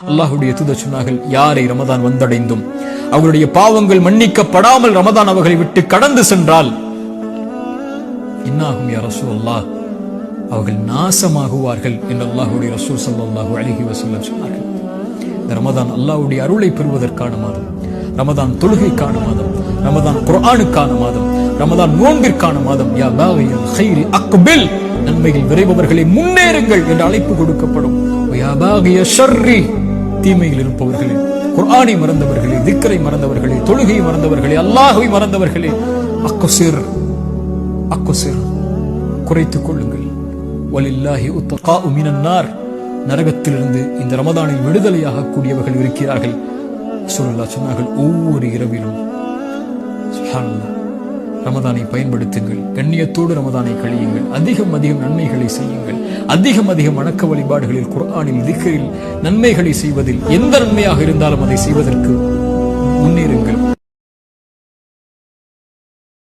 அல்லாஹ்வுடைய தூதர் சொன்னார்கள், யாரை ரமதான் வந்தடைந்தும் அவர்களுடைய பாவங்கள் மன்னிக்கப்படாமல் ரமதான் அவர்களை விட்டு கடந்து சென்றால் என்னாகும் யா ரசூலல்லாஹ், அவர்கள் நாசமாகுவார்கள் என்று அல்லாஹ்வுடைய ரசூல் ஸல்லல்லாஹு அலைஹி வஸல்லம் சொன்னார்கள். இந்த ரமதான் அல்லாஹ்வுடைய அருளை பெறுவதற்கான மாதம், ரமதான் தொழுகைக்கான மாதம், ரமதான் குர்ஆனுக்கான மாதம், ரமதான் நோன்பிற்கான மாதம். யா பாகியல் கைரி அக்பில், நன்மையில் விரைபவர்களை முன்னேறுங்கள் என்று அழைப்பு கொடுக்கப்படும். யா பாகிய ஷர்ரி, தீமையில் இருப்பவர்களே, குர்ஆனை மறந்தவர்களே, திக்ரை மறந்தவர்களே, தொழுகையை மறந்தவர்களே, அல்லாஹ்வை மறந்தவர்களே, அக்ஸிர் அக்ஸிர், குறைத்துக் கொள்ளுங்கள். வலில்லாஹி உத்தகாஉ மினன் நார், நரகத்திலிருந்து இந்த ரமதானில் விடுதலையாக கூடியவர்கள் இருக்கிறார்கள். ரசூலுல்லாஹ் சொன்னார்கள், ஒவ்வொரு இரவிலும் சுப்ஹானல்லாஹ் ரமதானை பயன்படுத்துங்கள், கண்ணியத்தோடு ரமதானை கழியுங்கள், அதிகம் அதிகம் நன்மைகளை செய்யுங்கள், அதிகம் அதிகம் வணக்க வழிபாடுகளில், குர்ஆனில், திக்ரில் நன்மைகளை செய்வதில், எந்த நன்மையாக இருந்தாலும் அதை செய்வதற்கு